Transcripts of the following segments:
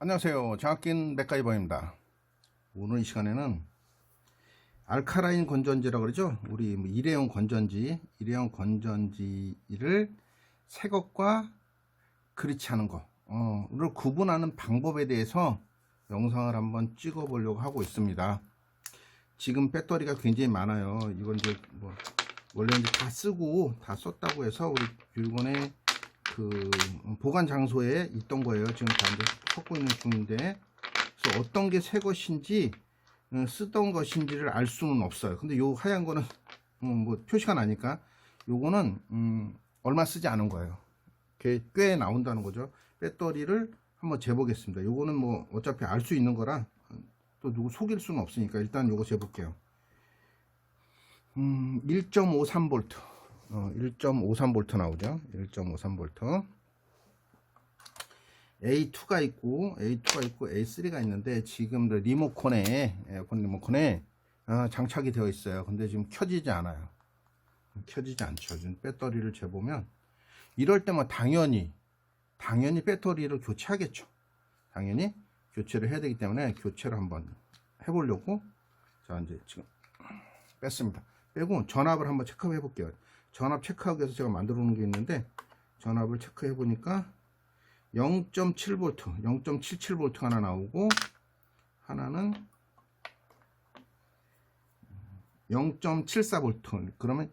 안녕하세요. 장학긴 맥가이버입니다. 오늘 이 시간에는 알카라인 건전지라고 그러죠. 우리 일회용 건전지를 새 것과 그렇지 않은 거를 구분하는 방법에 대해서 영상을 한번 찍어 보려고 하고 있습니다. 지금 배터리가 굉장히 많아요. 이건 이제 원래 이제 다 쓰고 다 썼다고 해서 우리 물건에 그 보관 장소에 있던 거예요. 지금 다 이제 섞고 있는 중인데, 그래서 어떤 게 새 것인지 쓰던 것인지를 알 수는 없어요. 근데 요 하얀 거는 표시가 나니까 요거는 얼마 쓰지 않은 거예요. 꽤 나온다는 거죠. 배터리를 한번 재보겠습니다. 요거는 어차피 알 수 있는 거라 또 누구 속일 수는 없으니까 일단 요거 재볼게요. 1.53V 1.53V 나오죠. 1.53V A2가 있고 A3가 있는데, 지금 리모컨에 에어컨 리모컨에 장착이 되어 있어요. 근데 지금 켜지지 않아요. 켜지지 않죠. 지금 배터리를 재보면 이럴 때만 당연히 배터리를 교체하겠죠. 당연히 교체를 해야 되기 때문에 교체를 한번 해보려고, 자 이제 지금 뺐습니다. 빼고 전압을 한번 체크해 볼게요. 전압 체크하기 위해서 제가 만들어 놓은 게 있는데, 전압을 체크해 보니까 0.7V 0.77V 하나 나오고, 하나는 0.74V. 그러면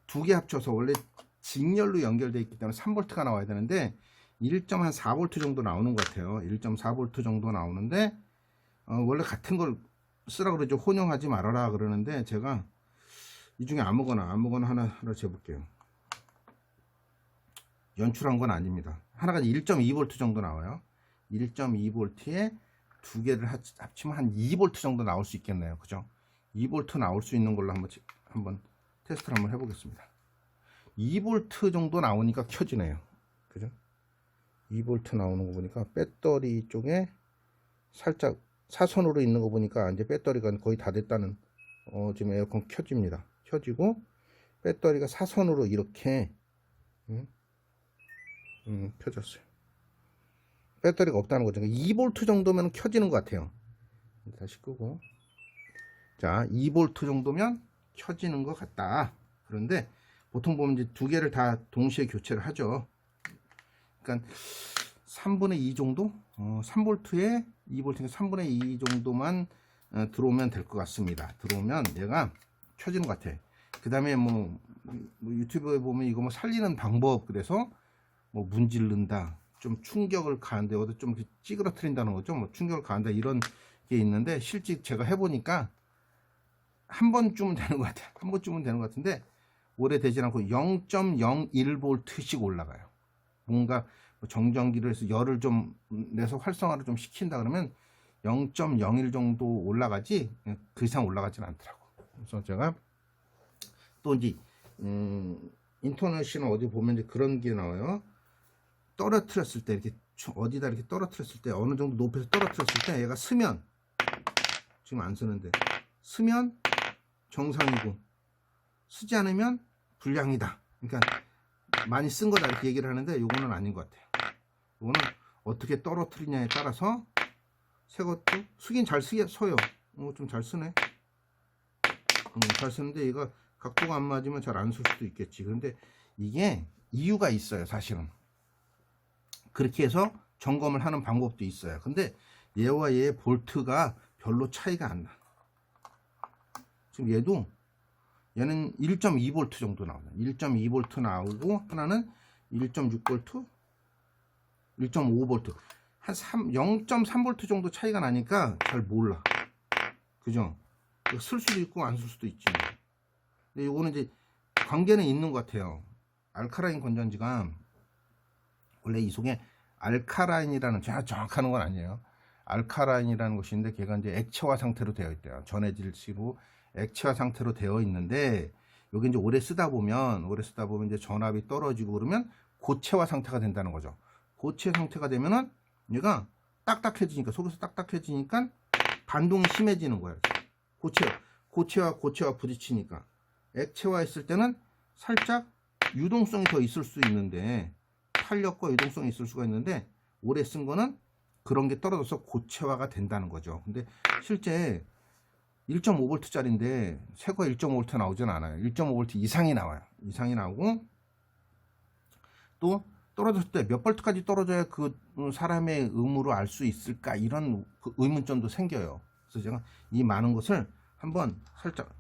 두 개 합쳐서 원래 직렬로 연결되어 있기 때문에 3V가 나와야 되는데 1.4V 정도 나오는 것 같아요. 1.4V 정도 나오는데, 원래 같은 걸 쓰라 그러죠. 혼용하지 말아라 그러는데, 제가 이 중에 아무거나 하나 재볼게요. 연출한 건 아닙니다. 하나가 1.2V 정도 나와요. 1.2V에 두 개를 합치면 한 2V 정도 나올 수 있겠네요. 그죠? 2V 나올 수 있는 걸로 한번 테스트를 한번 해보겠습니다. 2V 정도 나오니까 켜지네요. 그죠? 2V 나오는 거 보니까 배터리 쪽에 살짝 사선으로 있는 거 보니까 이제 배터리가 거의 다 됐다는, 지금 에어컨 켜집니다. 켜지고 배터리가 사선으로 이렇게 켜졌어요. 배터리가 없다는 거죠. 2V 정도면 켜지는 것 같아요. 다시 끄고, 자 2V 정도면 켜지는 것 같다. 그런데 보통 보면 이제 두 개를 다 동시에 교체를 하죠. 그러니까 3분의 2 정도, 3V에 2V니까 3분의 2 정도만 들어오면 될 것 같습니다. 들어오면 얘가 켜지는 것 같아. 그 다음에 유튜브에 보면 이거 살리는 방법, 그래서 문지른다, 좀 충격을 가한다, 어디 좀 찌그러뜨린다는 거죠. 충격을 가한다, 이런 게 있는데, 실제 제가 해보니까 한 번쯤은 되는 것 같아요. 한 번쯤은 되는 것 같은데 오래 되지 않고 0.01V씩 올라가요. 뭔가 정전기를 해서 열을 좀 내서 활성화를 좀 시킨다 그러면 0.01 정도 올라가지 그 이상 올라가지는 않더라고. 그래서 제가 또 이제 인터넷이나 어디 보면 이제 그런 게 나와요. 떨어뜨렸을 때, 이렇게 어디다 이렇게 떨어뜨렸을 때, 어느 정도 높이에서 떨어뜨렸을 때 얘가 쓰면, 지금 안 쓰는데 쓰면 정상이고 쓰지 않으면 불량이다. 그러니까 많이 쓴 거다 이렇게 얘기를 하는데, 요거는 아닌 것 같아요. 요거는 어떻게 떨어뜨리냐에 따라서 새 것도 쓰긴 잘 써요. 좀 잘 쓰네. 잘 쓰는데 얘가 각도가 안 맞으면 잘 안 쓸 수도 있겠지. 그런데 이게 이유가 있어요. 사실은 그렇게 해서 점검을 하는 방법도 있어요. 근데 얘와 얘의 볼트가 별로 차이가 안 나. 지금 얘는 1.2V 정도 나와요. 1.2V 나오고, 하나는 1.6V, 1.5V, 한 0.3V 정도 차이가 나니까 잘 몰라. 그죠? 쓸 수도 있고 안 쓸 수도 있지. 근데 요거는 이제 관계는 있는 것 같아요. 알카라인 건전지가 원래 이 속에 알카라인이라는, 제가 정확한 건 아니에요. 알카라인이라는 것이 있는데, 걔가 이제 액체화 상태로 되어 있대요. 전해질시로 액체화 상태로 되어 있는데, 여기 이제 오래 쓰다 보면 이제 전압이 떨어지고 그러면 고체화 상태가 된다는 거죠. 고체 상태가 되면은 얘가 딱딱해지니까, 속에서 딱딱해지니까 반동이 심해지는 거예요. 고체와 부딪히니까. 액체화 했을 때는 살짝 유동성이 더 있을 수 있는데, 탄력과 유동성이 있을 수가 있는데, 오래 쓴 거는 그런 게 떨어져서 고체화가 된다는 거죠. 근데 실제 1.5V 짜리인데 새거 1.5V 나오진 않아요. 1.5V 이상이 나와요. 이상이 나오고 또 떨어졌을 때 몇 볼트까지 떨어져야 그 사람의 의무로 알 수 있을까, 이런 그 의문점도 생겨요. 그래서 제가 이 많은 것을 한번 살짝,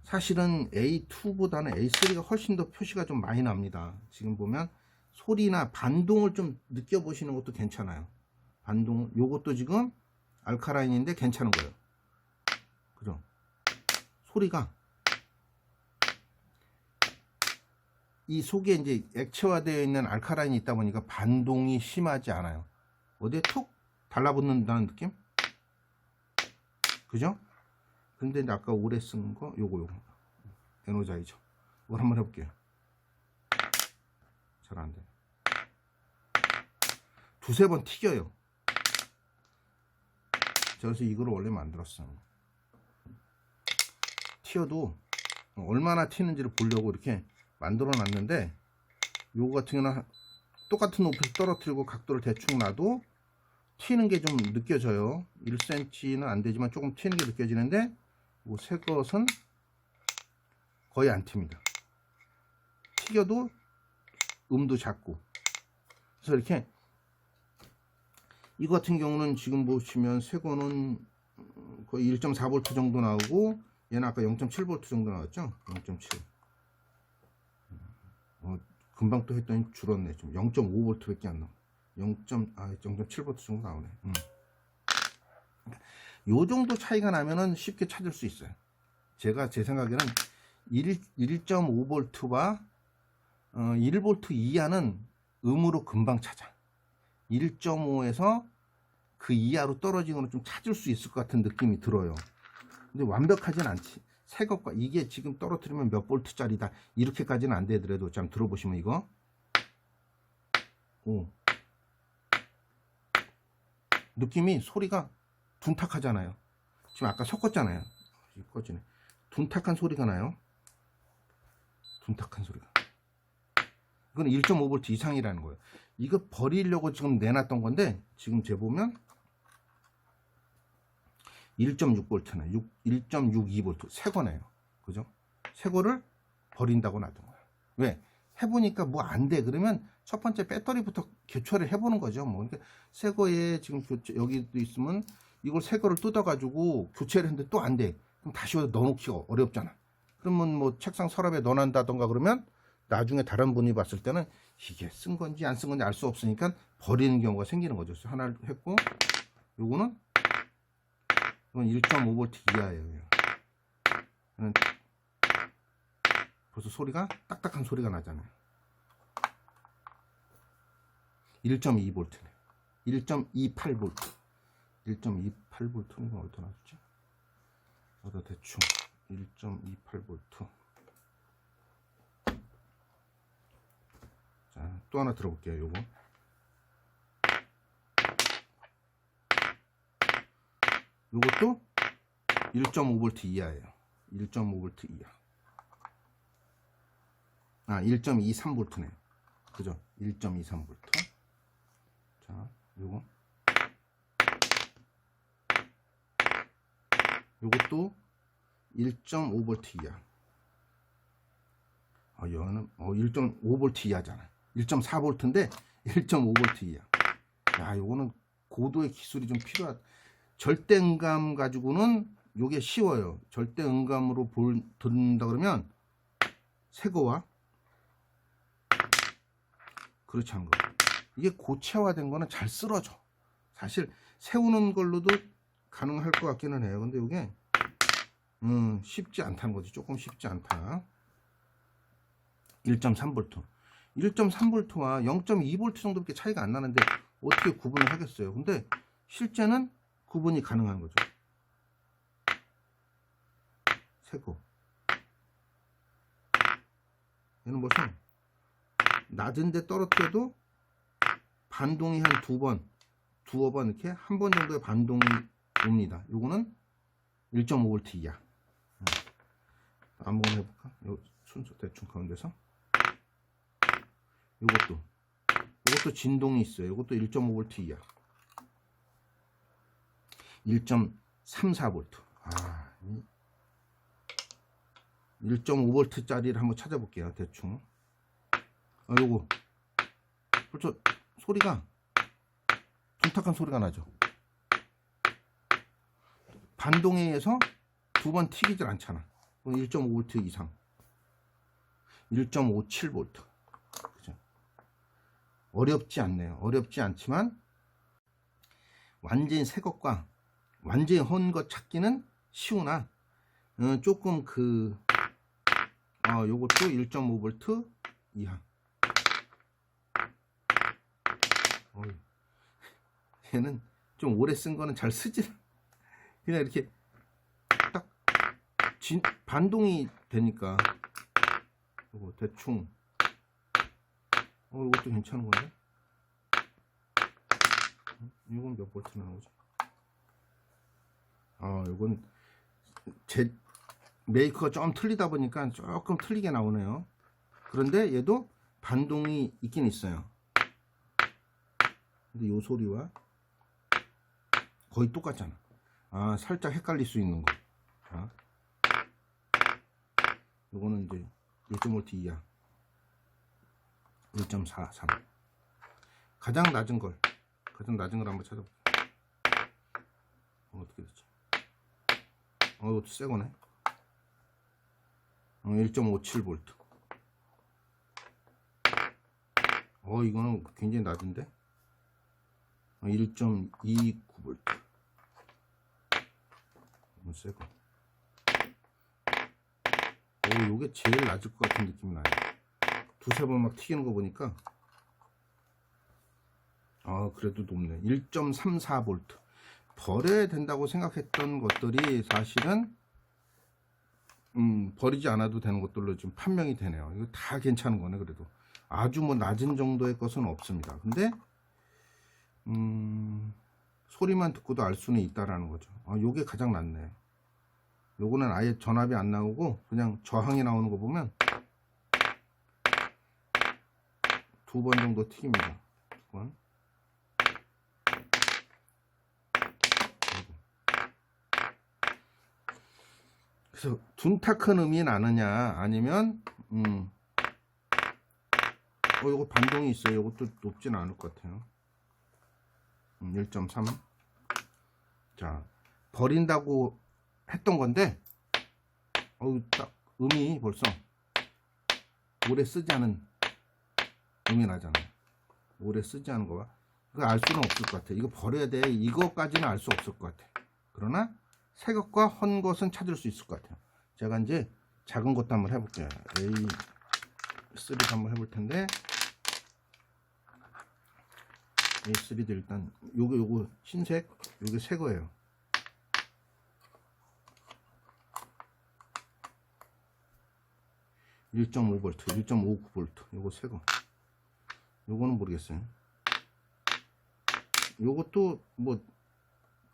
사실은 A2보다는 A3가 훨씬 더 표시가 좀 많이 납니다. 지금 보면 소리나 반동을 좀 느껴보시는 것도 괜찮아요. 반동, 요것도 지금 알카라인인데 괜찮은 거예요. 그죠? 소리가 이 속에 이제 액체화되어 있는 알카라인이 있다 보니까 반동이 심하지 않아요. 어디에 툭 달라붙는다는 느낌? 그죠? 근데 아까 오래 쓴 거 요거 에너자이저 이걸 한번 해볼게요. 잘 안 돼. 두세 번 튀겨요. 그래서 이거를 원래 만들었어요. 튀어도 얼마나 튀는지를 보려고 이렇게 만들어 놨는데, 요거 같은 경우는 똑같은 높이에서 떨어뜨리고 각도를 대충 놔도 튀는 게 좀 느껴져요. 1cm는 안 되지만 조금 튀는 게 느껴지는데, 뭐 새 것은 거의 안 튑니다. 튀겨도 음도 작고. 그래서 이렇게 이거 같은 경우는 지금 보시면 새 거는 거의 1.4V 정도 나오고, 얘는 아까 0.7V 정도 나왔죠? 0.7. 금방 또 했더니 줄었네. 좀 0.5V 밖에 안 나와. 0.7V 정도 나오네. 요 정도 차이가 나면은 쉽게 찾을 수 있어요. 제가 제 생각에는 1.5V와 1V 이하는 음으로 금방 찾아. 1.5에서 그 이하로 떨어지는 거는 좀 찾을 수 있을 것 같은 느낌이 들어요. 근데 완벽하진 않지. 새 것과 이게 지금 떨어뜨리면 몇 볼트짜리다 이렇게까지는 안 되더라도, 좀 들어보시면 이거 느낌이, 소리가 둔탁하잖아요. 지금 아까 섞었잖아요. 꺼지네. 둔탁한 소리가 나요. 둔탁한 소리가. 이건 1.5V 이상이라는 거예요. 이거 버리려고 지금 내놨던 건데, 지금 재보면 1.6V네. 1.62V. 새 거네요. 그죠? 새 거를 버린다고 놔둔 거예요. 왜? 해보니까 뭐 안 돼. 그러면 첫 번째 배터리부터 교체를 해보는 거죠. 뭐. 그러니까 새 거에 지금 교체, 여기도 있으면 이걸 새 거를 뜯어가지고 교체를 했는데 또 안 돼. 그럼 다시 넣어놓기가 어렵잖아. 그러면 뭐 책상 서랍에 넣어놓는다던가 그러면 나중에 다른 분이 봤을 때는 이게 쓴 건지 안 쓴 건지 알 수 없으니까 버리는 경우가 생기는 거죠. 그래서 하나를 했고, 요거는 이건 1.5V 이하예요. 벌써 소리가 딱딱한 소리가 나잖아요. 1.2V네. 1.28V. 1.28V는 어디다 놔뒀지? 어디다 대충 1.28V. 자, 또 하나 들어볼게요. 요거 요것도 1.5V 이하예요. 1.5V 이하. 1.23V네. 그죠? 1.23V. 자, 요것도 1.5V 이하. 얘는 1.5V 이하잖아. 1.4V인데 1.5V 이하. 야, 요거는 고도의 기술이 좀 필요하다. 절대음감 가지고는 요게 쉬워요. 절대음감으로 듣는다 그러면 새거와 그렇지 않은 거. 이게 고체화된 거는 잘 쓰러져. 사실 세우는 걸로도 가능할 것 같기는 해요. 근데 이게 쉽지 않다는 거지. 조금 쉽지 않다. 1.3V. 1.3V와 0.2V 정도밖에 차이가 안 나는데 어떻게 구분을 하겠어요. 근데 실제는 구분이 가능한 거죠. 새거. 얘는 무슨 낮은데 떨어뜨려도 반동이 한 두어 번 이렇게 한 번 정도의 반동이 옵니다. 요거는 1.5V 이하. 한번 해볼까? 요 순서 대충 가운데서. 요것도 진동이 있어요. 요것도 1.5V 이하. 1.34V. 1.5V 짜리를 한번 찾아볼게요. 대충. 요거 벌써 소리가 둔탁한 소리가 나죠. 반동에서 두 번 튀기질 않잖아. 1.5V 이상. 1.57V. 그죠? 어렵지 않네요. 어렵지 않지만 완전히 새 것과 완전히 헌 것 찾기는 쉬우나 조금 요것도 1.5V 이하. 얘는 좀 오래 쓴 거는 잘 쓰지. 그냥 이렇게 딱 반동이 되니까 요거 대충 이것도 괜찮은 건데. 이건 몇 볼트 나오지? 이건 제 메이커가 좀 틀리다 보니까 조금 틀리게 나오네요. 그런데 얘도 반동이 있긴 있어요. 근데 요 소리와 거의 똑같잖아. 살짝 헷갈릴 수 있는 거. 요거는 이제 1.5V 이하. 1.43. 가장 낮은 걸 한번 찾아볼게요. 어떻게 됐지? 이것도 새 거네. 1.57V. 이거는 굉장히 낮은데? 1.29V. 이건 새 거. 요게 제일 낮을 것 같은 느낌이 나요. 두세 번 막 튀기는 거 보니까 그래도 높네. 1.34V. 버려야 된다고 생각했던 것들이 사실은 버리지 않아도 되는 것들로 지금 판명이 되네요. 이거 다 괜찮은 거네. 그래도 아주 뭐 낮은 정도의 것은 없습니다. 근데 소리만 듣고도 알 수는 있다라는 거죠. 요게 가장 낫네. 요거는 아예 전압이 안 나오고 그냥 저항이 나오는 거 보면 두 번 정도 튀깁니다. 두 번. 그래서 둔탁한 음이 나느냐 아니면 요거 반동이 있어요. 요것도 높지는 않을 것 같아요. 1.3. 자, 버린다고 했던 건데 딱 음이 벌써 오래 쓰지 않은 음이 나잖아요. 오래 쓰지 않은 거와 그거 알 수는 없을 것 같아. 이거 버려야 돼. 이거까지는 알 수 없을 것 같아. 그러나 새 것과 헌 것은 찾을 수 있을 것 같아요. 제가 이제 작은 것도 한번 해볼게요. A3도 한번 해볼 텐데 A3도 일단 요거 흰색 요게 새 거예요. (1.5V) 1.59V 요거 새 거. 요거는 모르겠어요. 요것도 뭐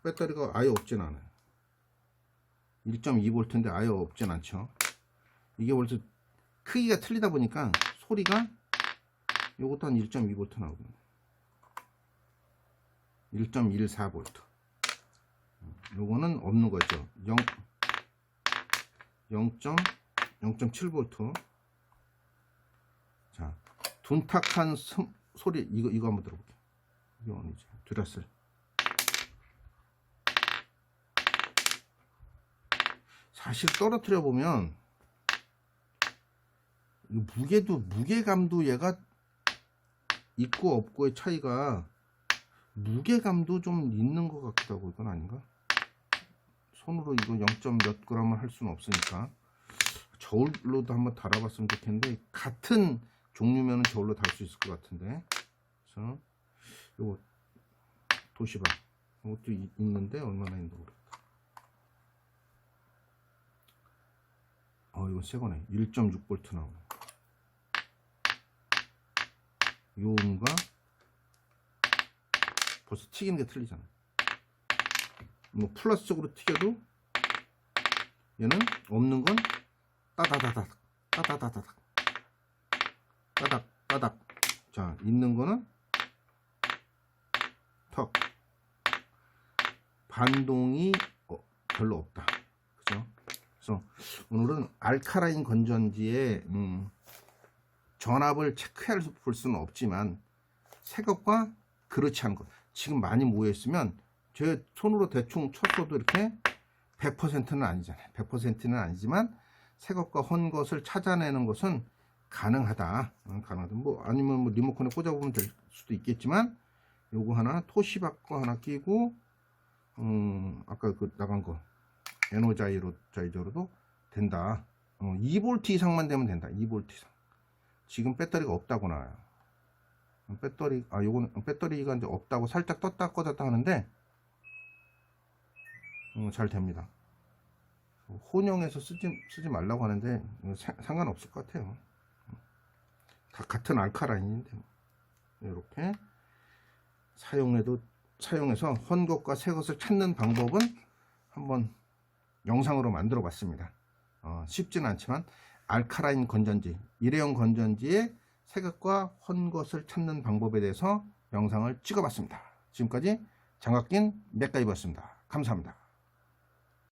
배터리가 아예 없진 않아요. 1.2V인데 아예 없진 않죠. 이게 벌써 크기가 틀리다 보니까 소리가 요것도 한 1.2V 나오거든요. 1.14V. 요거는 없는 거죠. 0.7V. 자, 둔탁한 소리 이거 한번 들어볼게요. 이건 이제 듀라셀. 사실 떨어뜨려 보면 무게감도 얘가 있고 없고의 차이가 무게감도 좀 있는 것 같기도 하고. 이건 아닌가? 손으로 이거 0. 몇 g을 할 수는 없으니까 저울로도 한번 달아봤으면 좋겠는데 같은 종류면은 저울로 달 수 있을 것 같은데. 그래서 요거 도시바 이것도 있는데 얼마나 있는지 모르겠다. 이거 새 거네. 1.6V 나오네. 요음과 벌써 튀기는 게 틀리잖아. 뭐 플러스 쪽으로 튀겨도 얘는 없는 건 따다다닥 따다다닥 따닥 따닥. 자, 있는 거는 턱. 반동이 별로 없다. 그죠? 그래서 오늘은 알카라인 건전지의 전압을 체크해 볼 수는 없지만 새 것과 그렇지 않은 것, 지금 많이 모여 있으면 제 손으로 대충 쳤어도 이렇게 100%는 아니잖아요. 100%는 아니지만 새 것과 헌 것을 찾아내는 것은 가능하다. 가능하다. 뭐 아니면 뭐 리모컨에 꽂아보면 될 수도 있겠지만 요거 하나 토시바거 하나 끼고 아까 그 나간 거 에너자이저로도 된다. 2V 이상만 되면 된다. 2V 이상. 지금 배터리가 없다고 나와요. 요거는 배터리가 이제 없다고 살짝 떴다 꺼졌다 하는데 잘 됩니다. 혼용해서 쓰지 말라고 하는데 상관없을 것 같아요. 다 같은 알카라인인데 이렇게 사용해서 헌 것과 새 것을 찾는 방법은 한번 영상으로 만들어 봤습니다. 쉽지는 않지만 알카라인 건전지, 일회용 건전지의 새 것과 헌 것을 찾는 방법에 대해서 영상을 찍어 봤습니다. 지금까지 장학긴 맥가이버였습니다. 감사합니다.